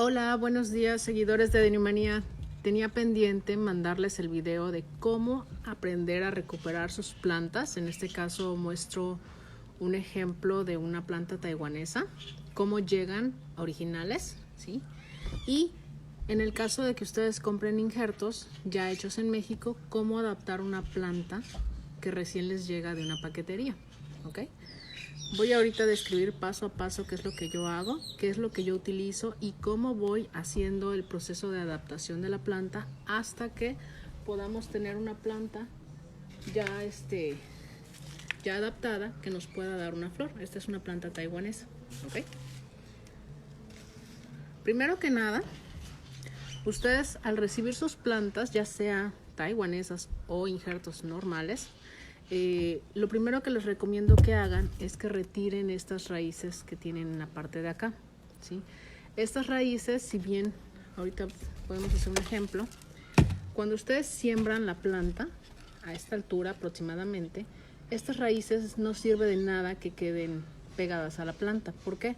Hola, buenos días, seguidores de Denimanía. Tenía pendiente mandarles el video de cómo aprender a recuperar sus plantas. En este caso muestro un ejemplo de una planta taiwanesa, cómo llegan originales, ¿sí? Y en el caso de que ustedes compren injertos ya hechos en México, cómo adaptar una planta que recién les llega de una paquetería, ¿ok? Voy ahorita a describir paso a paso qué es lo que yo hago, qué es lo que yo utilizo y cómo voy haciendo el proceso de adaptación de la planta hasta que podamos tener una planta ya, ya adaptada que nos pueda dar una flor. Esta es una planta taiwanesa, ¿ok? Primero que nada, ustedes al recibir sus plantas, ya sea taiwanesas o injertos normales, lo primero que les recomiendo que hagan es que retiren estas raíces que tienen en la parte de acá, ¿sí? Estas raíces, si bien ahorita podemos hacer un ejemplo, cuando ustedes siembran la planta a esta altura aproximadamente, estas raíces no sirve de nada que queden pegadas a la planta. ¿Por qué?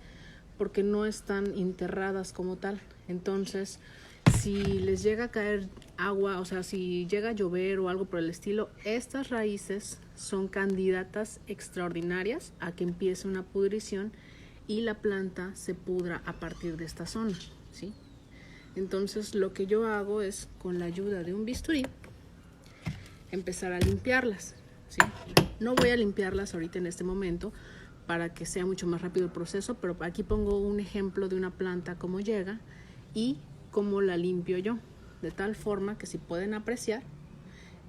Porque no están enterradas como tal. Entonces, si les llega a caer agua, o sea, si llega a llover o algo por el estilo, estas raíces son candidatas extraordinarias a que empiece una pudrición y la planta se pudra a partir de esta zona, ¿sí? Entonces, lo que yo hago es, con la ayuda de un bisturí, empezar a limpiarlas, ¿sí? No voy a limpiarlas ahorita en este momento para que sea mucho más rápido el proceso, pero aquí pongo un ejemplo de una planta, cómo llega y cómo la limpio yo, de tal forma que si pueden apreciar,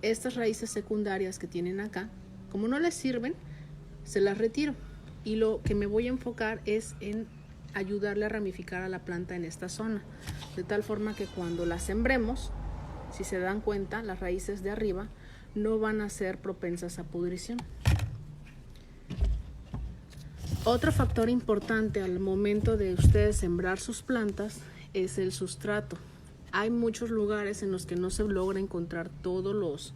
estas raíces secundarias que tienen acá, como no les sirven, se las retiro y lo que me voy a enfocar es en ayudarle a ramificar a la planta en esta zona, de tal forma que cuando la sembremos, si se dan cuenta, las raíces de arriba no van a ser propensas a pudrición. Otro factor importante al momento de ustedes sembrar sus plantas es el sustrato. Hay muchos lugares en los que no se logra encontrar todos los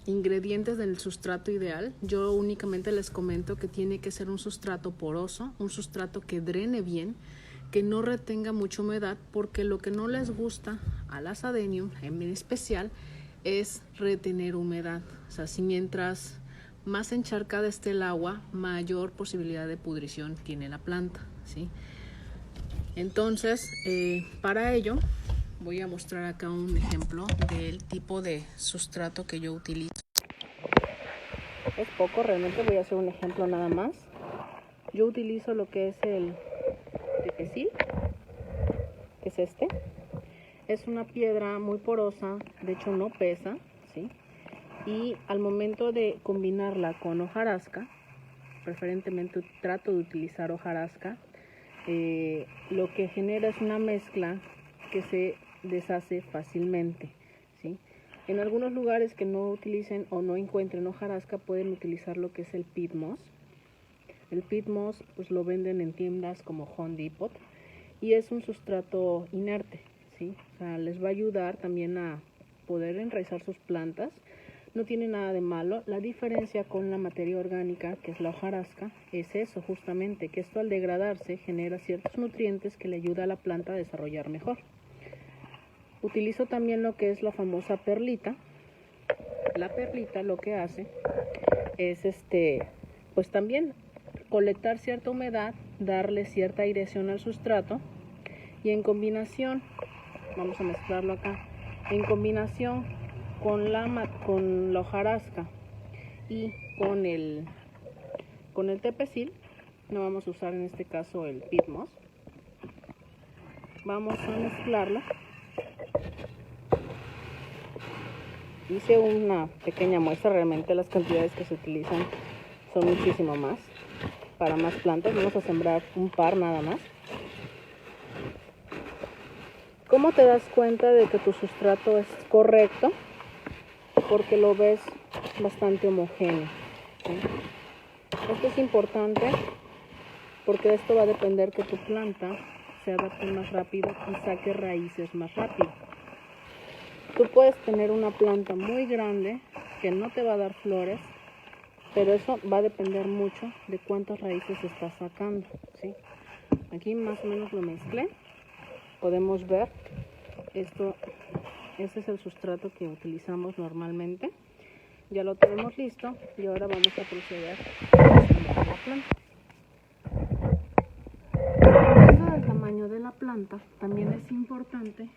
ingredientes del sustrato ideal. Yo únicamente les comento que tiene que ser un sustrato poroso, un sustrato que drene bien, que no retenga mucha humedad, porque lo que no les gusta a las Adenium en especial es retener humedad. O sea, si mientras más encharcada esté el agua, mayor posibilidad de pudrición tiene la planta, ¿sí? Entonces, para ello, voy a mostrar acá un ejemplo del tipo de sustrato que yo utilizo. Es poco, realmente voy a hacer un ejemplo nada más. Yo utilizo lo que es el tepesil, que es este. Es una piedra muy porosa, de hecho no pesa, ¿sí? Y al momento de combinarla con hojarasca, preferentemente trato de utilizar hojarasca, lo que genera es una mezcla que se deshace fácilmente, ¿sí? En algunos lugares que no utilicen o no encuentren hojarasca pueden utilizar lo que es el peat moss. El peat moss pues lo venden en tiendas como Home Depot y es un sustrato inerte, ¿sí? O sea, les va a ayudar también a poder enraizar sus plantas. No tiene nada de malo. La diferencia con la materia orgánica, que es la hojarasca, es eso justamente, que esto al degradarse genera ciertos nutrientes que le ayuda a la planta a desarrollar mejor. Utilizo también lo que es la famosa perlita. La perlita lo que hace es pues también colectar cierta humedad, darle cierta aireación al sustrato y en combinación, vamos a mezclarlo acá, en combinación con la hojarasca y con el tepesil, no vamos a usar en este caso el peat moss, vamos a mezclarlo. Hice una pequeña muestra, realmente las cantidades que se utilizan son muchísimo más. Para más plantas vamos a sembrar un par nada más. ¿Cómo te das cuenta de que tu sustrato es correcto? Porque lo ves bastante homogéneo, ¿sí? Esto es importante porque esto va a depender que tu planta se adapte más rápido y saque raíces más rápido. Tú puedes tener una planta muy grande que no te va a dar flores, pero eso va a depender mucho de cuántas raíces estás sacando, ¿sí? Aquí más o menos lo mezclé. Podemos ver esto. Este es el sustrato que utilizamos normalmente. Ya lo tenemos listo y ahora vamos a proceder a sembrar la planta. Dependiendo del tamaño de la planta, también es importante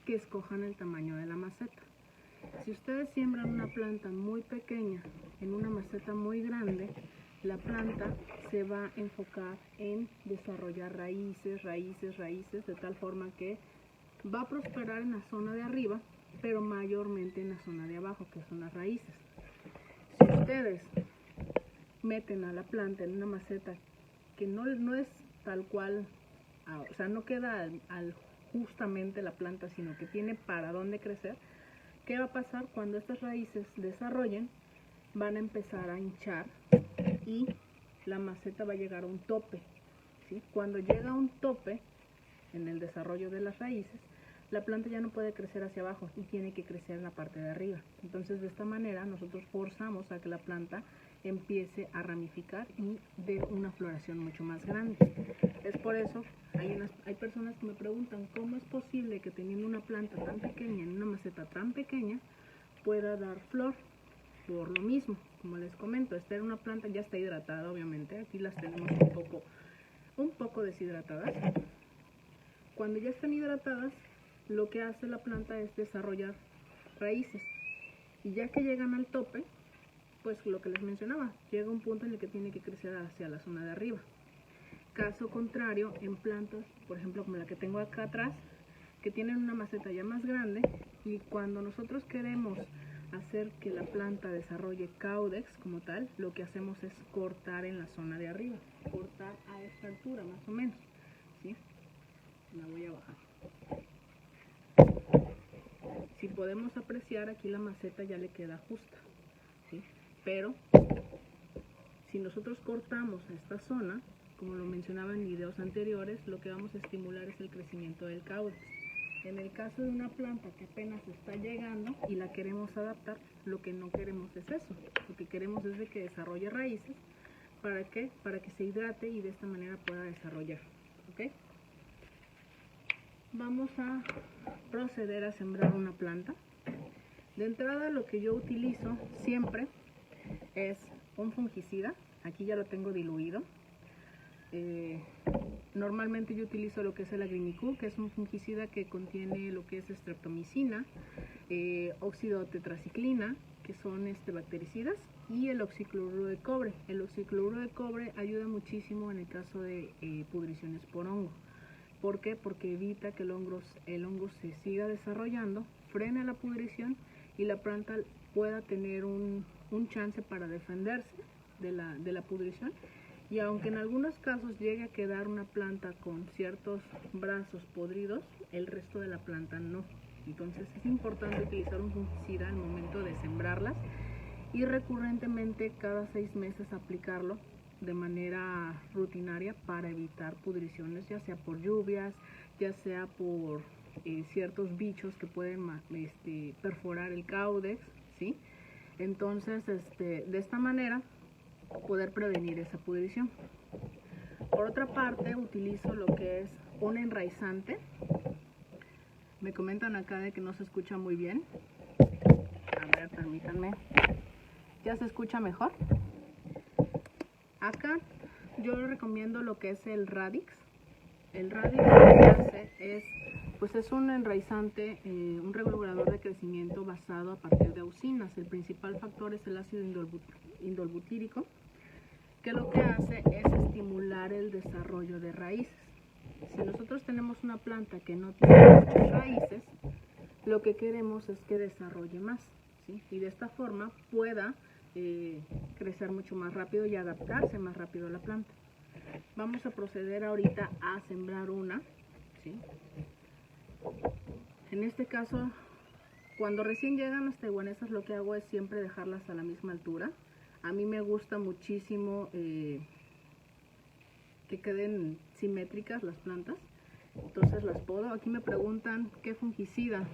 que escojan el tamaño de la maceta. Si ustedes siembran una planta muy pequeña en una maceta muy grande, la planta se va a enfocar en desarrollar raíces, de tal forma que va a prosperar en la zona de arriba, pero mayormente en la zona de abajo, que son las raíces. Si ustedes meten a la planta en una maceta que no es tal cual, o sea, no queda justamente la planta, sino que tiene para dónde crecer, ¿qué va a pasar? Cuando estas raíces desarrollen, van a empezar a hinchar y la maceta va a llegar a un tope, ¿sí? Cuando llega a un tope en el desarrollo de las raíces, la planta ya no puede crecer hacia abajo y tiene que crecer en la parte de arriba. Entonces, de esta manera nosotros forzamos a que la planta empiece a ramificar y dé una floración mucho más grande. Es por eso hay personas que me preguntan cómo es posible que teniendo una planta tan pequeña en una maceta tan pequeña pueda dar flor. Por lo mismo, como les comento, esta era una planta, ya está hidratada obviamente. Aquí las tenemos un poco deshidratadas. Cuando ya están hidratadas, lo que hace la planta es desarrollar raíces, y ya que llegan al tope, pues lo que les mencionaba, llega un punto en el que tiene que crecer hacia la zona de arriba. Caso contrario, en plantas, por ejemplo como la que tengo acá atrás, que tienen una maceta ya más grande, y cuando nosotros queremos hacer que la planta desarrolle caudex como tal, lo que hacemos es cortar en la zona de arriba, cortar a esta altura más o menos, ¿sí? La voy a bajar. Si podemos apreciar, aquí la maceta ya le queda justa, ¿sí? Pero si nosotros cortamos esta zona, como lo mencionaba en videos anteriores, lo que vamos a estimular es el crecimiento del caudex. En el caso de una planta que apenas está llegando y la queremos adaptar, lo que no queremos es eso. Lo que queremos es de que desarrolle raíces. ¿Para qué? Para que se hidrate y de esta manera pueda desarrollar, ¿ok? Vamos a proceder a sembrar una planta. De entrada, lo que yo utilizo siempre es un fungicida. Aquí ya lo tengo diluido. Normalmente yo utilizo lo que es el Agrinicur, que es un fungicida que contiene lo que es streptomicina, óxido tetraciclina, que son bactericidas, y el oxicloruro de cobre. El oxicloruro de cobre ayuda muchísimo en el caso de pudriciones por hongo. ¿Por qué? Porque evita que el hongo se siga desarrollando, frena la pudrición y la planta pueda tener un chance para defenderse de la pudrición. Y aunque en algunos casos llegue a quedar una planta con ciertos brazos podridos, el resto de la planta no. Entonces es importante utilizar un fungicida al momento de sembrarlas y recurrentemente cada 6 meses aplicarlo de manera rutinaria para evitar pudriciones, ya sea por lluvias, ya sea por ciertos bichos que pueden perforar el caudex, ¿sí? Entonces, de esta manera poder prevenir esa pudrición. Por otra parte, utilizo lo que es un enraizante. Me comentan acá de que no se escucha muy bien. A ver, permítanme. ¿Ya se escucha mejor? Acá yo les recomiendo lo que es el Radix. El Radix lo que hace es un enraizante, un regulador de crecimiento basado a partir de auxinas. El principal factor es el ácido indolbutírico, que lo que hace es estimular el desarrollo de raíces. Si nosotros tenemos una planta que no tiene muchas raíces, lo que queremos es que desarrolle más, ¿sí? Y de esta forma pueda crecer mucho más rápido y adaptarse más rápido a la planta. Vamos a proceder ahorita a sembrar una, ¿sí? En este caso, cuando recién llegan las taiwanesas, lo que hago es siempre dejarlas a la misma altura. A mí me gusta muchísimo que queden simétricas las plantas, entonces las podo. Aquí me preguntan qué fungicida.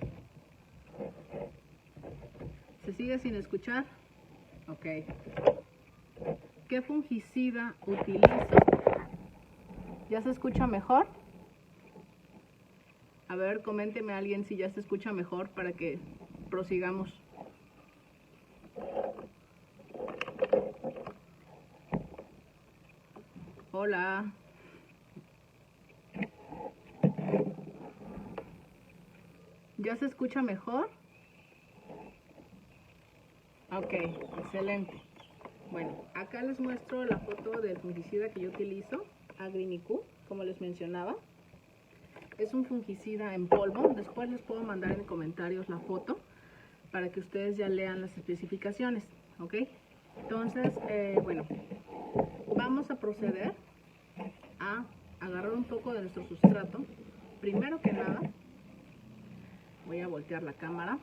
¿Se sigue sin escuchar? Ok. ¿Qué fungicida utilizo ¿Ya se escucha mejor? A ver, coménteme a alguien si ya se escucha mejor para que prosigamos. Hola. ¿Ya se escucha mejor? Ok, excelente. Bueno, acá les muestro la foto del fungicida que yo utilizo, Agrinicu, como les mencionaba. Es un fungicida en polvo. Después les puedo mandar en comentarios la foto para que ustedes ya lean las especificaciones, ¿ok? Entonces, bueno, vamos a proceder a agarrar un poco de nuestro sustrato. Primero que nada, voy a voltear la cámara.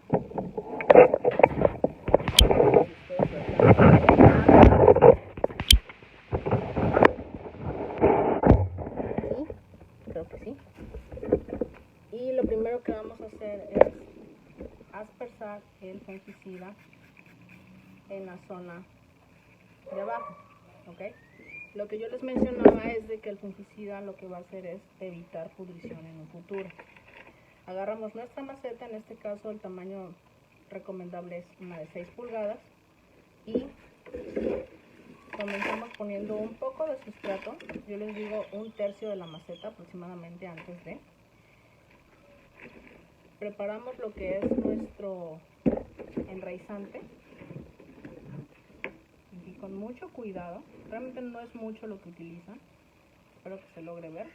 Creo que sí. Y lo primero que vamos a hacer es aspersar el fungicida en la zona de abajo, ¿ok? Lo que yo les mencionaba es de que el fungicida lo que va a hacer es evitar pudrición en un futuro. Agarramos nuestra maceta, en este caso el tamaño recomendable es una de 6 pulgadas y comenzamos poniendo un poco de sustrato. Yo les digo 1/3 de la maceta aproximadamente antes de. Preparamos lo que es nuestro enraizante y con mucho cuidado. Realmente no es mucho lo que utilizan, espero que se logre ver.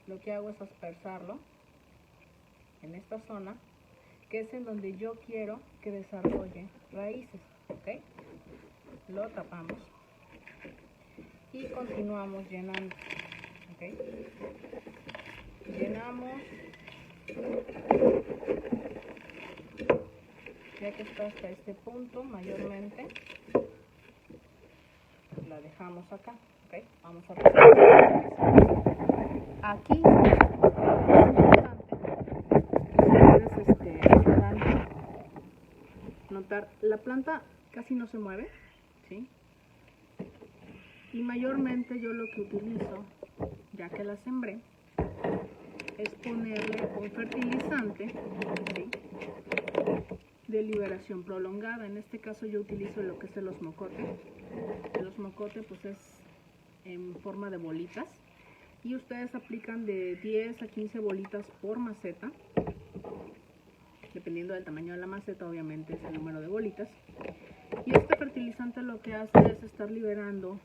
Lo que hago es aspersarlo en esta zona, que es en donde yo quiero que desarrolle raíces, ¿ok? Lo tapamos y continuamos llenando, ¿ok? Llenamos, ya que está hasta este punto mayormente, la dejamos acá, ¿ok? Vamos a pasar aquí. Ustedes puedan notar, la planta casi no se mueve, ¿sí? Y mayormente yo lo que utilizo, ya que la sembré, es ponerle un fertilizante, ¿sí?, de liberación prolongada. En este caso yo utilizo lo que es el osmocote. El osmocote pues es en forma de bolitas y ustedes aplican de 10 a 15 bolitas por maceta, dependiendo del tamaño de la maceta, obviamente es el número de bolitas. Y este fertilizante lo que hace es estar liberando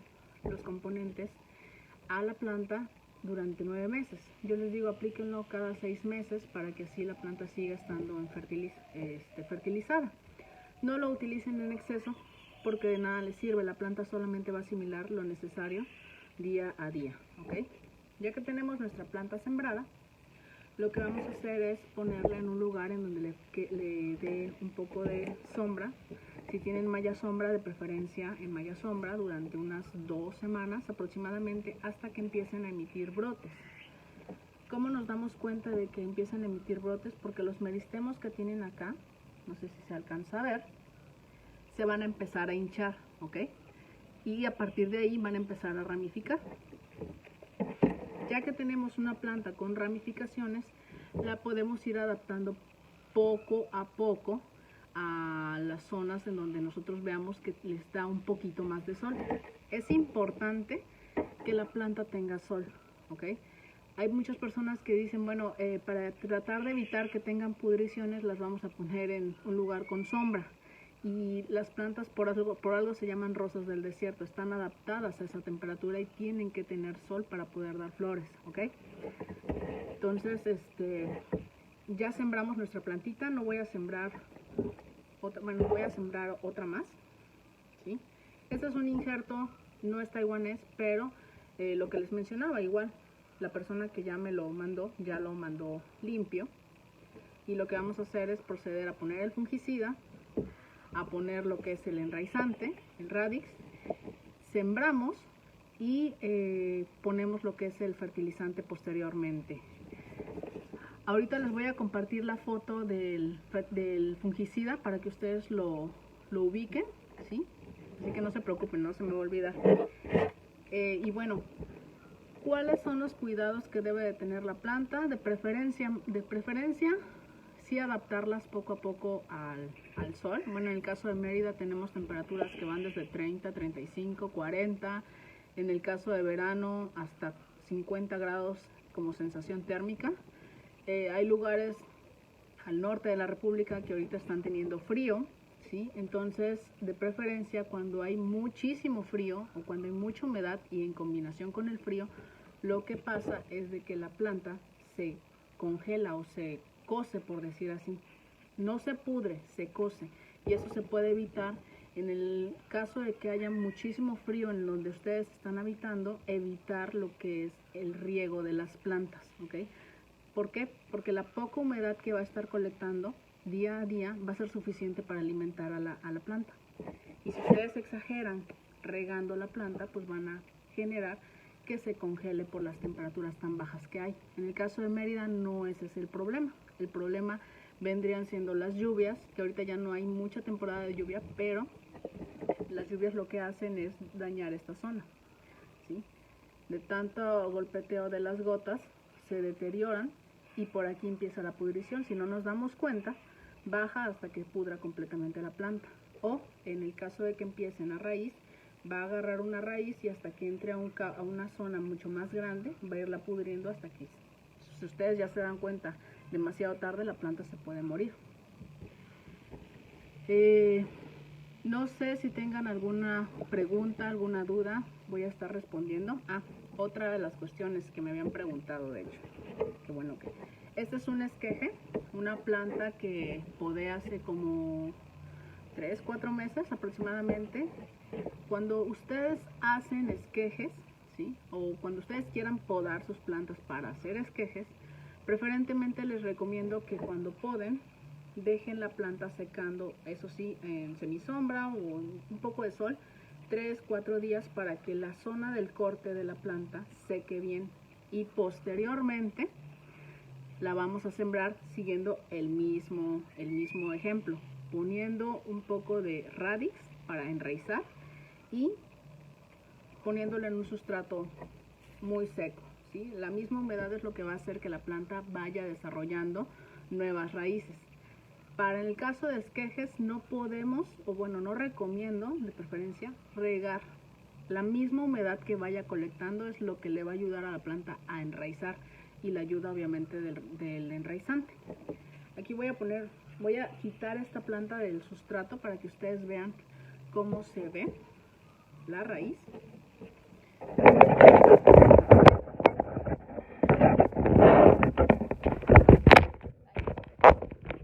los componentes a la planta durante 9 meses. Yo les digo, aplíquenlo cada 6 meses para que así la planta siga estando fertilizada. No lo utilicen en exceso porque de nada les sirve. La planta solamente va a asimilar lo necesario día a día, ¿ok? Ya que tenemos nuestra planta sembrada, lo que vamos a hacer es ponerla en un lugar en donde le dé un poco de sombra. Si tienen malla sombra, de preferencia en malla sombra durante unas 2 semanas aproximadamente, hasta que empiecen a emitir brotes. ¿Cómo nos damos cuenta de que empiezan a emitir brotes? Porque los meristemos que tienen acá, no sé si se alcanza a ver, se van a empezar a hinchar, ¿ok? Y a partir de ahí van a empezar a ramificar. Ya que tenemos una planta con ramificaciones, la podemos ir adaptando poco a poco a las zonas en donde nosotros veamos que les da un poquito más de sol. Es importante que la planta tenga sol, ¿ok? Hay muchas personas que dicen, bueno, para tratar de evitar que tengan pudriciones, las vamos a poner en un lugar con sombra. Y las plantas por algo se llaman rosas del desierto, están adaptadas a esa temperatura y tienen que tener sol para poder dar flores, ¿ok? Entonces, ya sembramos nuestra plantita. No voy a sembrar otra, bueno, voy a sembrar otra más, ¿sí? Este es un injerto, no es taiwanés, pero lo que les mencionaba, igual la persona que ya me lo mandó, ya lo mandó limpio. Y lo que vamos a hacer es proceder a poner el fungicida, a poner lo que es el enraizante, el radix, sembramos y ponemos lo que es el fertilizante posteriormente. Ahorita les voy a compartir la foto del fungicida para que ustedes lo ubiquen, ¿sí? Así que no se preocupen, no se me va a olvidar. Y bueno, ¿Cuáles son los cuidados que debe de tener la planta? De preferencia sí adaptarlas poco a poco al sol. Bueno, en el caso de Mérida tenemos temperaturas que van desde 30, 35, 40. En el caso de verano hasta 50 grados como sensación térmica. Hay lugares al norte de la República que ahorita están teniendo frío, ¿sí? Entonces, de preferencia, cuando hay muchísimo frío o cuando hay mucha humedad y en combinación con el frío, lo que pasa es de que la planta se congela o se cose, por decir así. No se pudre, se cose. Y eso se puede evitar en el caso de que haya muchísimo frío en donde ustedes están habitando, evitar lo que es el riego de las plantas, ¿ok? ¿Por qué? Porque la poca humedad que va a estar colectando día a día va a ser suficiente para alimentar a la planta. Y si ustedes exageran regando la planta, pues van a generar que se congele por las temperaturas tan bajas que hay. En el caso de Mérida no ese es el problema. El problema vendrían siendo las lluvias, que ahorita ya no hay mucha temporada de lluvia, pero las lluvias lo que hacen es dañar esta zona, ¿sí? De tanto golpeteo de las gotas se deterioran y por aquí empieza la pudrición. Si no nos damos cuenta, baja hasta que pudra completamente la planta. O en el caso de que empiecen a raíz, va a agarrar una raíz y hasta que entre a una zona mucho más grande, va a irla pudriendo hasta que, si ustedes ya se dan cuenta, demasiado tarde, la planta se puede morir. No sé si tengan alguna pregunta, alguna duda, voy a estar respondiendo. Otra de las cuestiones que me habían preguntado, de hecho, que bueno que este es un esqueje, una planta que podé hace como 3-4 meses aproximadamente. Cuando ustedes hacen esquejes, ¿sí? O cuando ustedes quieran podar sus plantas para hacer esquejes, preferentemente les recomiendo que cuando poden dejen la planta secando, eso sí, en semisombra o un poco de sol, 3-4 días para que la zona del corte de la planta seque bien, y posteriormente la vamos a sembrar siguiendo el mismo ejemplo, poniendo un poco de radix para enraizar y poniéndole en un sustrato muy seco, ¿sí? La misma humedad es lo que va a hacer que la planta vaya desarrollando nuevas raíces. Para el caso de esquejes no podemos, o bueno, no recomiendo de preferencia regar. La misma humedad que vaya colectando es lo que le va a ayudar a la planta a enraizar y la ayuda obviamente del enraizante. Aquí voy a quitar esta planta del sustrato para que ustedes vean cómo se ve la raíz.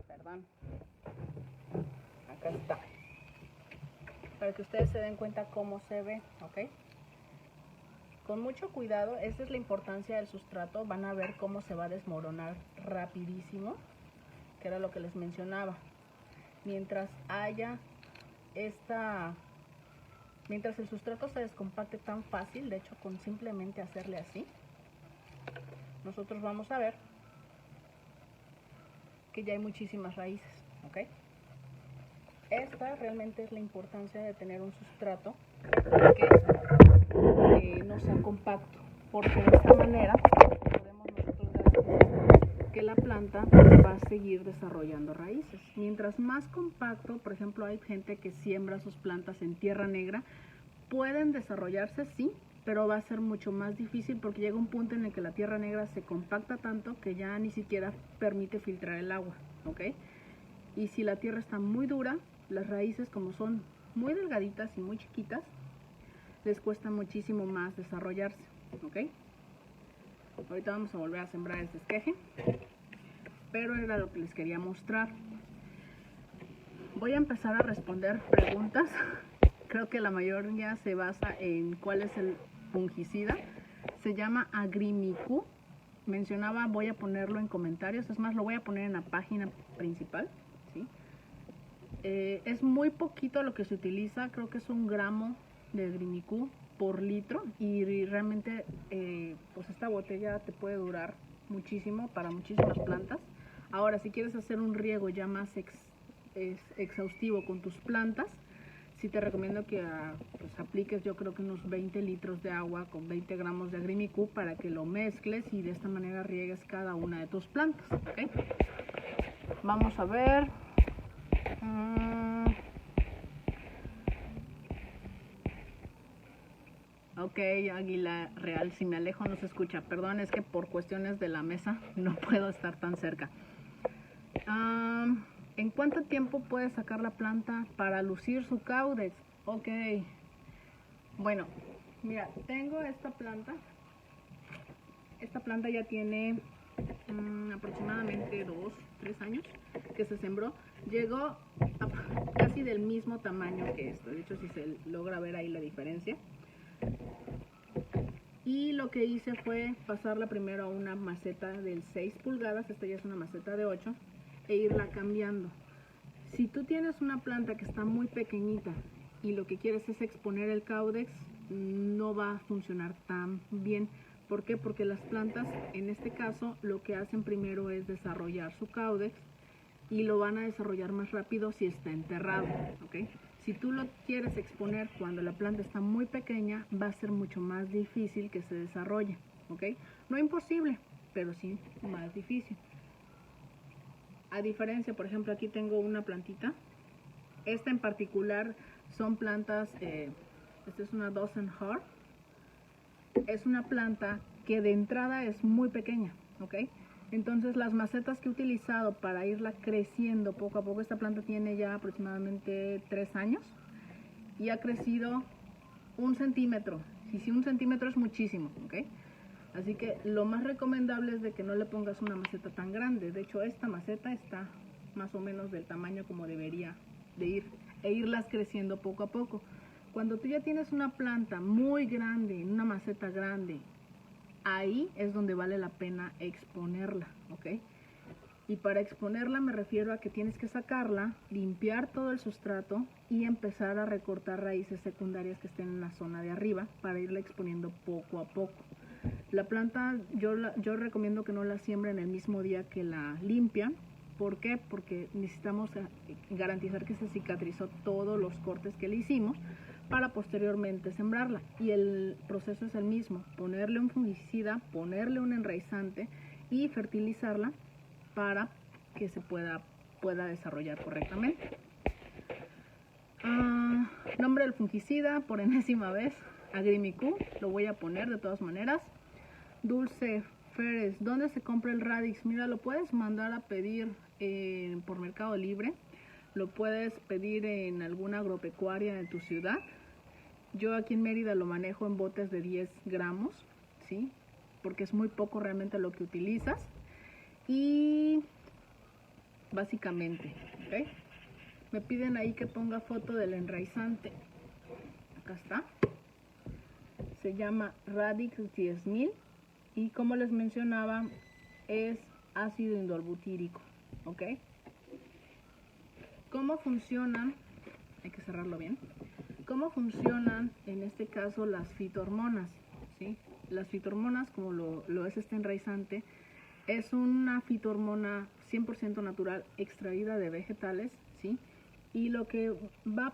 Perdón. Acá está. Para que ustedes se den cuenta cómo se ve, ¿ok? Con mucho cuidado, esa es la importancia del sustrato. Van a ver cómo se va a desmoronar rapidísimo, que era lo que les mencionaba. Mientras el sustrato se descompacte tan fácil, de hecho con simplemente hacerle así, nosotros vamos a ver que ya hay muchísimas raíces, ¿ok? Esta realmente es la importancia de tener un sustrato que no sea compacto, porque de esta manera podemos nosotros garantizar que la planta va a seguir desarrollando raíces. Mientras más compacto, por ejemplo, hay gente que siembra sus plantas en tierra negra, pueden desarrollarse, sí, pero va a ser mucho más difícil porque llega un punto en el que la tierra negra se compacta tanto que ya ni siquiera permite filtrar el agua, ¿ok? Y si la tierra está muy dura, las raíces, como son muy delgaditas y muy chiquitas, les cuesta muchísimo más desarrollarse, ¿ok? Ahorita vamos a volver a sembrar este esqueje, pero era lo que les quería mostrar. Voy a empezar a responder preguntas. Creo que la mayoría se basa en cuál es el fungicida. Se llama Agrimicu. Mencionaba, voy a ponerlo en comentarios. Es más, lo voy a poner en la página principal, ¿sí? Es muy poquito lo que se utiliza. Creo que es 1 gramo de Agrimicu por litro. Y realmente, pues esta botella te puede durar muchísimo para muchísimas plantas. Ahora, si quieres hacer un riego ya más exhaustivo con tus plantas, sí te recomiendo que pues apliques yo creo que unos 20 litros de agua con 20 gramos de Agrimicu para que lo mezcles y de esta manera riegues cada una de tus plantas, ¿ok? Vamos a ver. Ok, Águila Real, si me alejo no se escucha. Perdón, es que por cuestiones de la mesa no puedo estar tan cerca. ¿En cuánto tiempo puede sacar la planta para lucir su caudex? Ok. Bueno, mira, tengo esta planta. Esta planta ya tiene aproximadamente 2-3 años que se sembró. Llegó casi del mismo tamaño que esto. De hecho, si se logra ver ahí la diferencia. Y lo que hice fue pasarla primero a una maceta de 6 pulgadas. Esta ya es una maceta de 8. E irla cambiando. Si tú tienes una planta que está muy pequeñita y lo que quieres es exponer el caudex, no va a funcionar tan bien. ¿Por qué? Porque las plantas en este caso lo que hacen primero es desarrollar su caudex y lo van a desarrollar más rápido si está enterrado, ¿ok? Si tú lo quieres exponer cuando la planta está muy pequeña, va a ser mucho más difícil que se desarrolle, ¿ok? No imposible, pero sí más difícil. A diferencia, por ejemplo, aquí tengo una plantita. Esta en particular son plantas, esta es una Dosenhorn. Es una planta que de entrada es muy pequeña, ¿ok? Entonces las macetas que he utilizado para irla creciendo poco a poco, esta planta tiene ya aproximadamente 3 años y ha crecido 1 centímetro. Y si 1 centímetro es muchísimo, ¿ok? Así que lo más recomendable es de que no le pongas una maceta tan grande. De hecho, esta maceta está más o menos del tamaño como debería de ir, e irlas creciendo poco a poco. Cuando tú ya tienes una planta muy grande, una maceta grande, ahí es donde vale la pena exponerla, ¿ok? Y para exponerla me refiero a que tienes que sacarla, limpiar todo el sustrato y empezar a recortar raíces secundarias que estén en la zona de arriba para irla exponiendo poco a poco. La planta yo recomiendo que no la siembren el mismo día que la limpian. ¿Por qué? Porque necesitamos garantizar que se cicatrizó todos los cortes que le hicimos para posteriormente sembrarla. Y el proceso es el mismo: ponerle un fungicida, ponerle un enraizante y fertilizarla para que se pueda desarrollar correctamente. Nombre del fungicida, por enésima vez, Agrimicu, lo voy a poner de todas maneras. Dulce Férez, ¿dónde se compra el Radix? Mira, lo puedes mandar a pedir por Mercado Libre, lo puedes pedir en alguna agropecuaria de tu ciudad. Yo aquí en Mérida lo manejo en botes de 10 gramos, ¿sí? Porque es muy poco realmente lo que utilizas. Y básicamente, ¿ok? Me piden ahí que ponga foto del enraizante. Acá está. Se llama Radix 10.000 y como les mencionaba es ácido indolbutírico, ¿ok? ¿Cómo funcionan? Hay que cerrarlo bien. ¿Cómo funcionan en este caso las fitohormonas? ¿Sí? Las fitohormonas, como lo es este enraizante, es una fitohormona 100% natural extraída de vegetales, ¿sí? Y lo que va a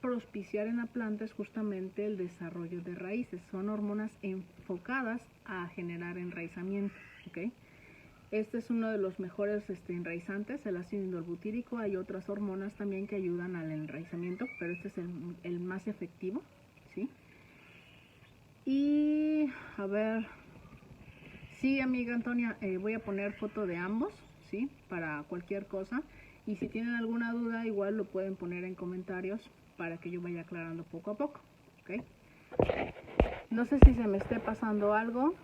propiciar en la planta es justamente el desarrollo de raíces. Son hormonas enfocadas a generar enraizamiento, ¿ok? Este es uno de los mejores enraizantes, el ácido indolbutírico. Hay otras hormonas también que ayudan al enraizamiento, pero este es el más efectivo, ¿sí? Y a ver, sí, amiga Antonia, voy a poner foto de ambos, ¿sí? Para cualquier cosa. Y si tienen alguna duda, igual lo pueden poner en comentarios para que yo vaya aclarando poco a poco, ¿ok? No sé si se me esté pasando algo,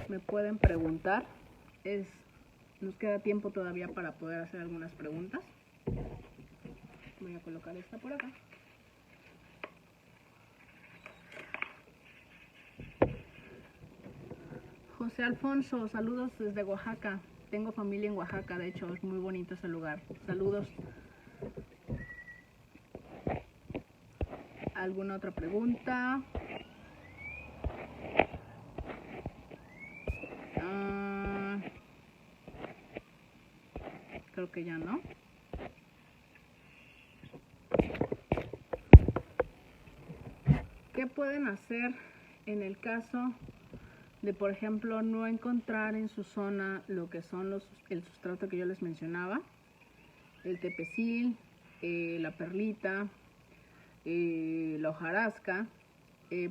me pueden preguntar. Nos queda tiempo todavía para poder hacer algunas preguntas. Voy a colocar esta por acá. José Alfonso, saludos desde Oaxaca. Tengo familia en Oaxaca, de hecho es muy bonito ese lugar. Saludos. ¿Alguna otra pregunta? Creo que ya no. pueden hacer en el caso de, por ejemplo, no encontrar en su zona lo que son el sustrato que yo les mencionaba, el tepecil, la perlita, la hojarasca,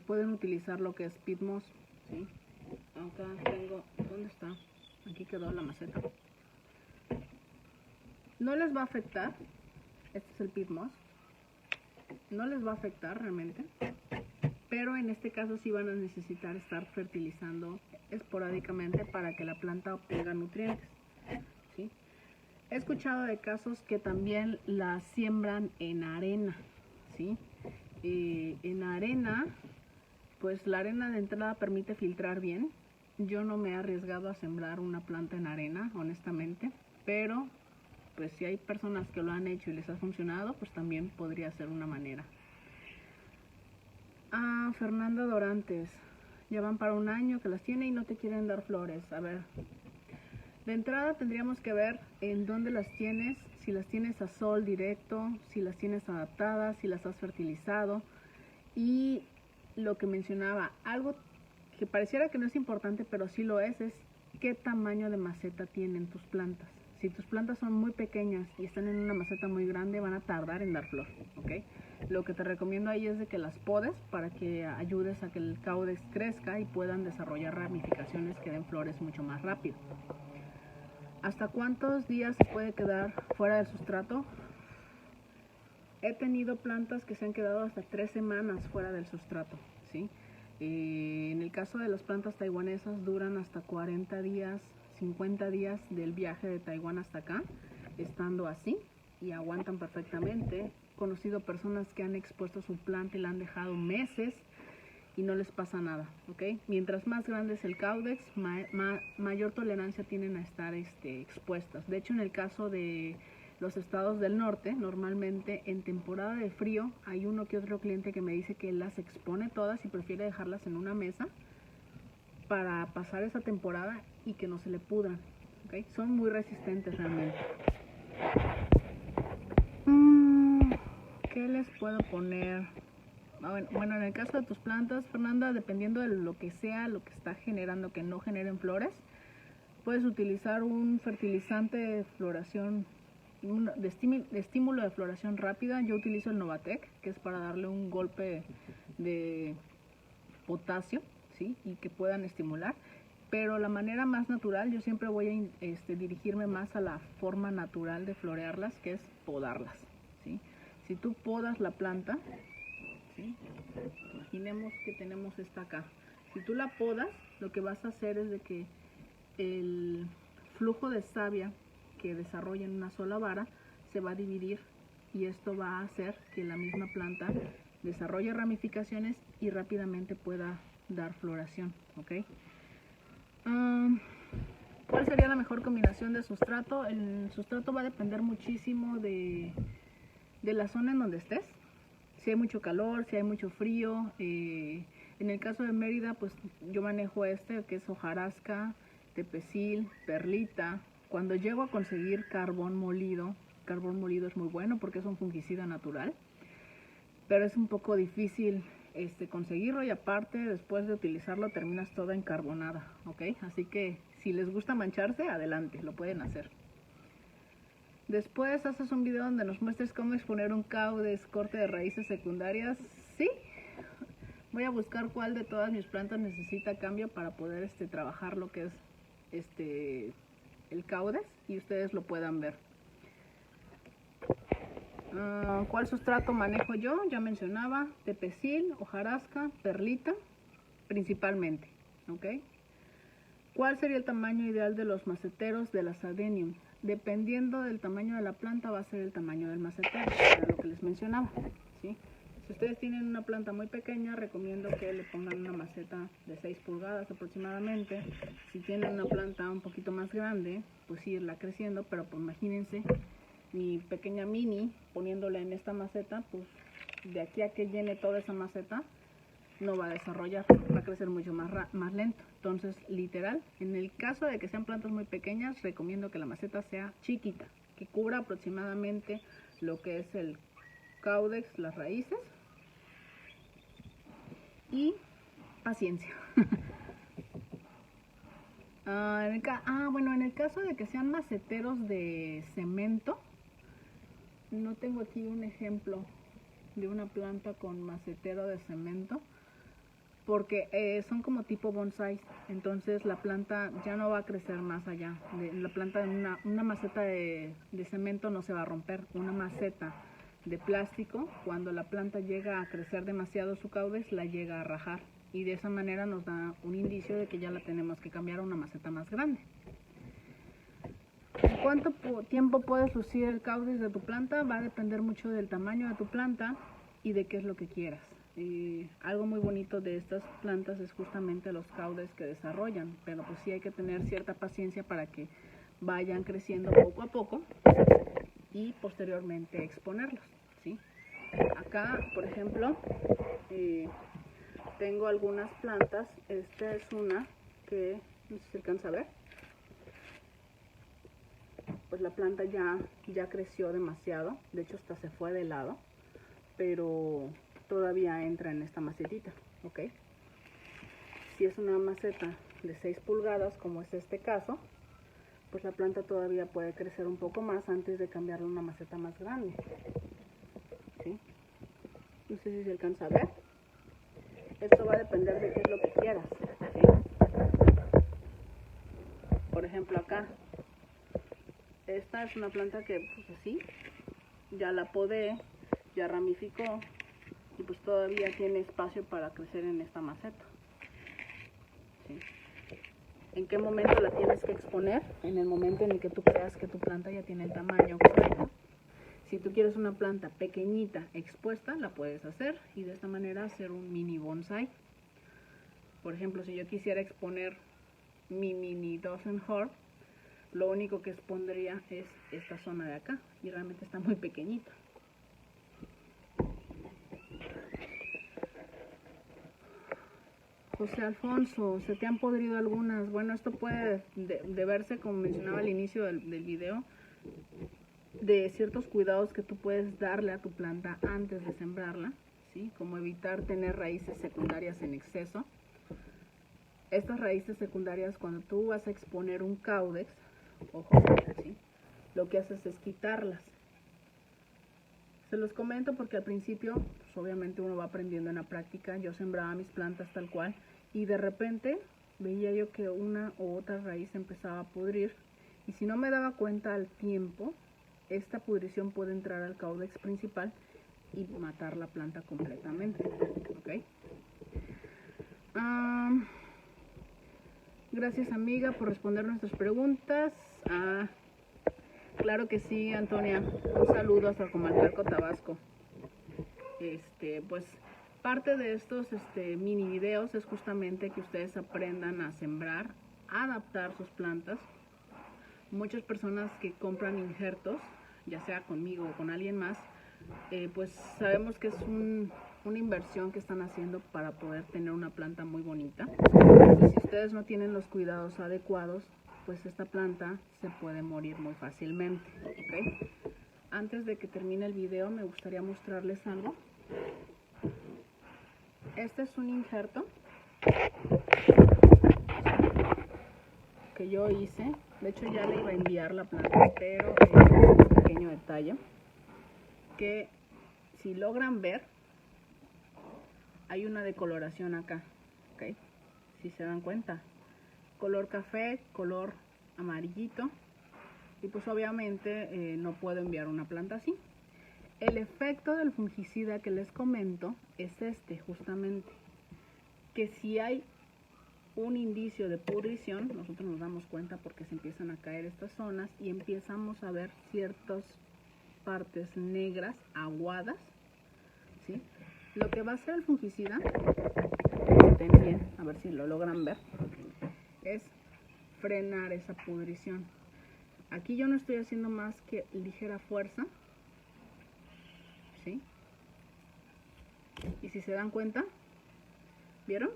pueden utilizar lo que es peat moss, ¿sí? Acá tengo, ¿dónde está? Aquí quedó la maceta. No les va a afectar, este es el peat moss, no les va a afectar realmente, pero en este caso sí van a necesitar estar fertilizando esporádicamente para que la planta obtenga nutrientes, ¿sí? He escuchado de casos que también la siembran en arena, ¿sí? En arena, pues la arena de entrada permite filtrar bien. Yo no me he arriesgado a sembrar una planta en arena, honestamente, pero pues si hay personas que lo han hecho y les ha funcionado, pues también podría ser una manera. Fernanda Dorantes, ya van para 1 año que las tiene y no te quieren dar flores. A ver, de entrada tendríamos que ver en dónde las tienes, si las tienes a sol directo, si las tienes adaptadas, si las has fertilizado. Y lo que mencionaba, algo que pareciera que no es importante, pero sí lo es qué tamaño de maceta tienen tus plantas. Si tus plantas son muy pequeñas y están en una maceta muy grande, van a tardar en dar flor, ¿ok? Lo que te recomiendo ahí es de que las podes para que ayudes a que el caudex crezca y puedan desarrollar ramificaciones que den flores mucho más rápido. ¿Hasta cuántos días se puede quedar fuera del sustrato? He tenido plantas que se han quedado hasta 3 semanas fuera del sustrato, ¿sí? En el caso de las plantas taiwanesas duran hasta 40 días, 50 días del viaje de Taiwán hasta acá, estando así, y aguantan perfectamente. He conocido personas que han expuesto su planta y la han dejado meses y no les pasa nada, ¿ok? Mientras más grande es el caudex, mayor tolerancia tienen a estar expuestas. De hecho, en el caso de los estados del norte, normalmente en temporada de frío hay uno que otro cliente que me dice que las expone todas y prefiere dejarlas en una mesa para pasar esa temporada y que no se le pudran, ¿okay? Son muy resistentes realmente. ¿Qué les puedo poner? Bueno, en el caso de tus plantas, Fernanda, dependiendo de lo que sea, lo que está generando que no generen flores, puedes utilizar un fertilizante de floración, de estímulo de floración rápida. Yo utilizo el Novatec, que es para darle un golpe de potasio, ¿sí? Y que puedan estimular. Pero la manera más natural, yo siempre voy a dirigirme más a la forma natural de florearlas, que es podarlas, ¿sí? Si tú podas la planta, ¿sí? Imaginemos que tenemos esta acá. Si tú la podas, lo que vas a hacer es de que el flujo de savia que desarrolla en una sola vara se va a dividir y esto va a hacer que la misma planta desarrolle ramificaciones y rápidamente pueda dar floración, ¿ok? ¿Cuál sería la mejor combinación de sustrato? El sustrato va a depender muchísimo de la zona en donde estés. Si hay mucho calor, si hay mucho frío. En el caso de Mérida, pues yo manejo que es hojarasca, tepecil, perlita. Cuando llego a conseguir carbón molido es muy bueno porque es un fungicida natural, pero es un poco difícil conseguirlo y aparte después de utilizarlo terminas toda encarbonada, ¿ok? Así que si les gusta mancharse, adelante, lo pueden hacer. Después haces un video donde nos muestres cómo exponer un caudex corte de raíces secundarias. Sí, voy a buscar cuál de todas mis plantas necesita cambio para poder trabajar lo que es el caudex y ustedes lo puedan ver. ¿Cuál sustrato manejo yo? Ya mencionaba, tepecil, hojarasca, perlita, principalmente, ¿ok? ¿Cuál sería el tamaño ideal de los maceteros de la Sadenium? Dependiendo del tamaño de la planta va a ser el tamaño del macetero, era lo que les mencionaba, ¿sí? Si ustedes tienen una planta muy pequeña, recomiendo que le pongan una maceta de 6 pulgadas aproximadamente. Si tienen una planta un poquito más grande, pues irla creciendo, pero pues imagínense mi pequeña mini poniéndola en esta maceta, pues de aquí a que llene toda esa maceta no va a desarrollar, va a crecer mucho más lento. Entonces, literal, en el caso de que sean plantas muy pequeñas, recomiendo que la maceta sea chiquita, que cubra aproximadamente lo que es el caudex, las raíces, y paciencia. Bueno, en el caso de que sean maceteros de cemento, no tengo aquí un ejemplo de una planta con macetero de cemento, porque son como tipo bonsai, entonces la planta ya no va a crecer más allá. La planta de una maceta de cemento no se va a romper. Una maceta de plástico, cuando la planta llega a crecer demasiado su caudex, la llega a rajar, y de esa manera nos da un indicio de que ya la tenemos que cambiar a una maceta más grande. ¿Cuánto tiempo puedes lucir el caudex de tu planta? Va a depender mucho del tamaño de tu planta y de qué es lo que quieras. Algo muy bonito de estas plantas es justamente los caudes que desarrollan, pero pues sí hay que tener cierta paciencia para que vayan creciendo poco a poco y posteriormente exponerlos, ¿sí? Acá, por ejemplo, tengo algunas plantas. Esta es una que no sé si se alcanza a ver. Pues la planta ya creció demasiado, de hecho hasta se fue de lado, pero todavía entra en esta macetita, ¿ok? Si es una maceta de 6 pulgadas, como es este caso, pues la planta todavía puede crecer un poco más antes de cambiarle a una maceta más grande, ¿sí? No sé si se alcanza a ver. Esto va a depender de qué es lo que quieras, ¿sí? Por ejemplo, acá, esta es una planta que pues así, ya la podé, ya ramificó, y pues todavía tiene espacio para crecer en esta maceta, ¿sí? ¿En qué momento la tienes que exponer? En el momento en el que tú creas que tu planta ya tiene el tamaño correcto. Si tú quieres una planta pequeñita expuesta, la puedes hacer y de esta manera hacer un mini bonsai. Por ejemplo, si yo quisiera exponer mi mini Dozenhorn, lo único que expondría es esta zona de acá, y realmente está muy pequeñita. José Alfonso, ¿se te han podrido algunas? Bueno, esto puede deberse, como mencionaba al inicio del video, de ciertos cuidados que tú puedes darle a tu planta antes de sembrarla, ¿sí? Como evitar tener raíces secundarias en exceso. Estas raíces secundarias, cuando tú vas a exponer un caudex, ojo, ¿sí?, lo que haces es quitarlas. Se los comento porque al principio, pues obviamente uno va aprendiendo en la práctica. Yo sembraba mis plantas tal cual y de repente veía yo que una u otra raíz empezaba a pudrir, y si no me daba cuenta al tiempo, esta pudrición puede entrar al caudex principal y matar la planta completamente, ¿ok? Gracias, amiga, por responder nuestras preguntas. Claro que sí, Antonia. Un saludo hasta Comalcalco, Tabasco. Pues parte de estos mini videos es justamente que ustedes aprendan a sembrar, a adaptar sus plantas. Muchas personas que compran injertos, ya sea conmigo o con alguien más, pues sabemos que es una inversión que están haciendo para poder tener una planta muy bonita. Y si ustedes no tienen los cuidados adecuados, pues esta planta se puede morir muy fácilmente, ¿ok? Antes de que termine el video, me gustaría mostrarles algo. Este es un injerto que yo hice. De hecho ya le iba a enviar la planta, pero un pequeño detalle que si logran ver, hay una decoloración acá, ¿ok? Si se dan cuenta, color café, color amarillito, y pues obviamente no puedo enviar una planta así. El efecto del fungicida que les comento es justamente, que si hay un indicio de pudrición, nosotros nos damos cuenta porque se empiezan a caer estas zonas y empezamos a ver ciertas partes negras, aguadas, ¿sí? Lo que va a hacer el fungicida, estén bien, a ver si lo logran ver, es frenar esa pudrición. Aquí yo no estoy haciendo más que ligera fuerza, ¿sí? Y si se dan cuenta, ¿vieron?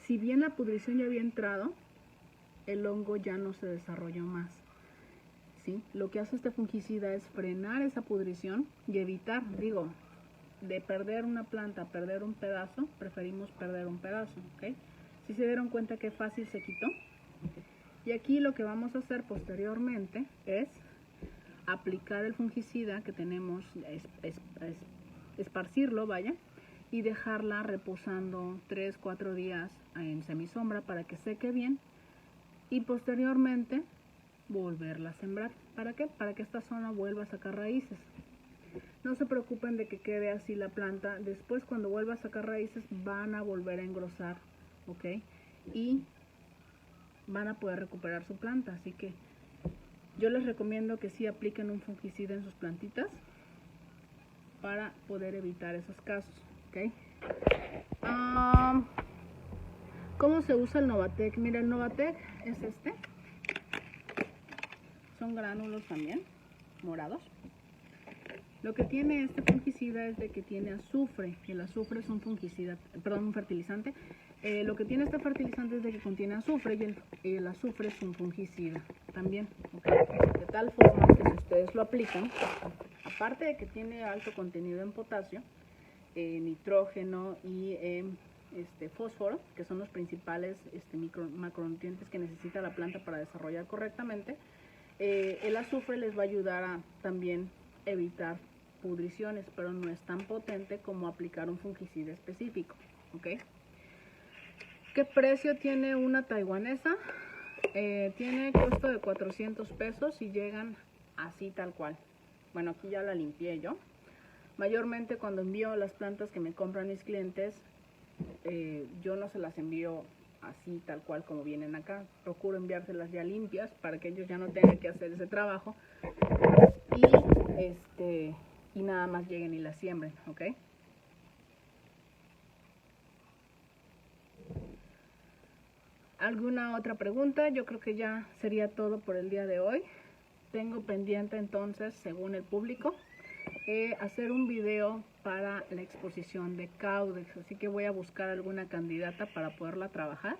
Si bien la pudrición ya había entrado, el hongo ya no se desarrolló más, ¿sí? Lo que hace este fungicida es frenar esa pudrición y evitar, digo, de perder una planta a perder un pedazo, preferimos perder un pedazo, ¿ok? Si se dieron cuenta que fácil se quitó. Y aquí lo que vamos a hacer posteriormente es aplicar el fungicida que tenemos, esparcirlo, vaya, y dejarla reposando 3-4 días en semisombra para que seque bien y posteriormente volverla a sembrar. ¿Para qué? Para que esta zona vuelva a sacar raíces. No se preocupen de que quede así la planta. Después, cuando vuelva a sacar raíces, van a volver a engrosar, ¿ok? Y van a poder recuperar su planta. Así que yo les recomiendo que sí apliquen un fungicida en sus plantitas para poder evitar esos casos, ¿ok? ¿Cómo se usa el Novatec? Mira, el Novatec es este. Son gránulos también, morados. Lo que tiene este fungicida es de que tiene azufre. El azufre es un fungicida, perdón, un fertilizante. Lo que tiene este fertilizante es de que contiene azufre y el azufre es un fungicida también, ¿okay? De tal forma que si ustedes lo aplican, aparte de que tiene alto contenido en potasio, nitrógeno y fósforo, que son los principales macronutrientes que necesita la planta para desarrollar correctamente, el azufre les va a ayudar a también evitar pudriciones, pero no es tan potente como aplicar un fungicida específico, ¿ok? ¿Qué precio tiene una taiwanesa? Tiene costo de 400 pesos y llegan así tal cual. Bueno, aquí ya la limpié yo. Mayormente cuando envío las plantas que me compran mis clientes, yo no se las envío así tal cual como vienen acá. Procuro enviárselas ya limpias para que ellos ya no tengan que hacer ese trabajo y nada más lleguen y las siembren, ¿ok? ¿Alguna otra pregunta? Yo creo que ya sería todo por el día de hoy. Tengo pendiente entonces, según el público, hacer un video para la exposición de Caudex, así que voy a buscar alguna candidata para poderla trabajar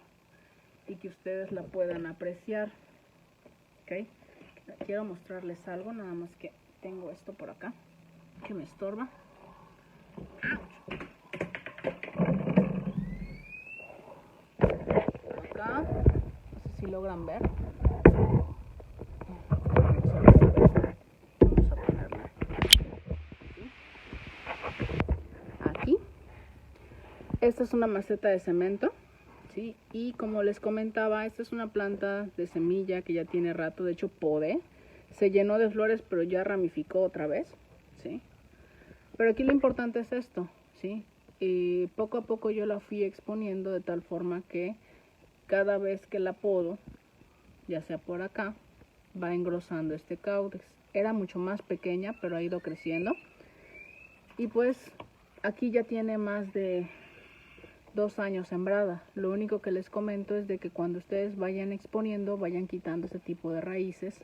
y que ustedes la puedan apreciar, ¿ok? Quiero mostrarles algo, nada más que tengo esto por acá que me estorba. Acá, no sé si logran ver. Vamos a ponerla aquí. Esta es una maceta de cemento, ¿sí? Y como les comentaba, esta es una planta de semilla que ya tiene rato, de hecho podé, se llenó de flores pero ya ramificó otra vez, ¿sí? Pero aquí lo importante es esto, ¿sí? Poco a poco yo la fui exponiendo de tal forma que cada vez que la podo, ya sea por acá, va engrosando este caudex. Era mucho más pequeña, pero ha ido creciendo. Y pues aquí ya tiene más de 2 años sembrada. Lo único que les comento es de que cuando ustedes vayan exponiendo, vayan quitando ese tipo de raíces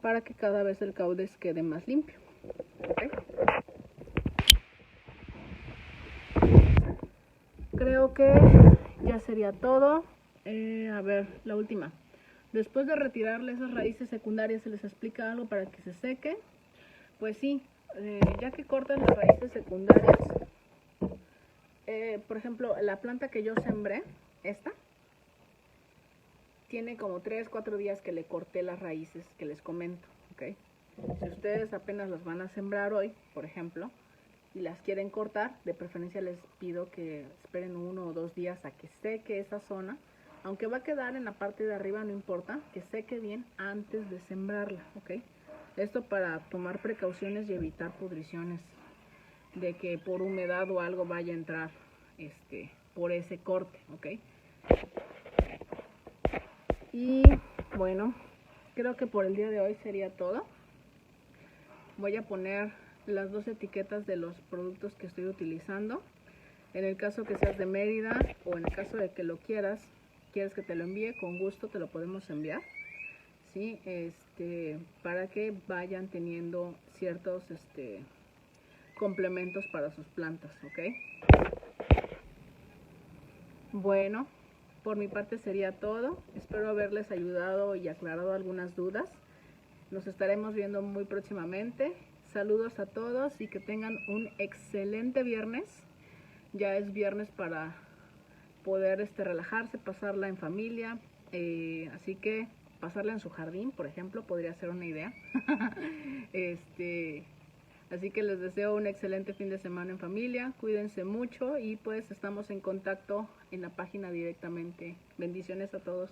para que cada vez el caudex quede más limpio. ¿Okay? Creo que ya sería todo. A ver, la última. Después de retirarle esas raíces secundarias, ¿se les explica algo para que se seque? Pues sí, ya que cortan las raíces secundarias, por ejemplo, la planta que yo sembré, esta, tiene como 3-4 días que le corté las raíces que les comento, ¿ok? Si ustedes apenas las van a sembrar hoy, por ejemplo, y las quieren cortar, de preferencia les pido que esperen 1 o 2 días a que seque esa zona. Aunque va a quedar en la parte de arriba, no importa, que seque bien antes de sembrarla, ¿ok? Esto para tomar precauciones y evitar pudriciones, de que por humedad o algo vaya a entrar por ese corte, ¿ok? Y bueno, creo que por el día de hoy sería todo. Voy a poner las 2 etiquetas de los productos que estoy utilizando. En el caso que seas de Mérida o en el caso de que lo quieres que te lo envíe, con gusto te lo podemos enviar, ¿sí? Para que vayan teniendo ciertos complementos para sus plantas, ¿ok? Bueno, por mi parte sería todo. Espero haberles ayudado y aclarado algunas dudas. Nos estaremos viendo muy próximamente. saludos a todos y que tengan un excelente viernes. Ya es viernes para poder relajarse, pasarla en familia, así que pasarla en su jardín, por ejemplo, podría ser una idea. Así que les deseo un excelente fin de semana en familia, cuídense mucho y pues estamos en contacto en la página directamente. Bendiciones a todos.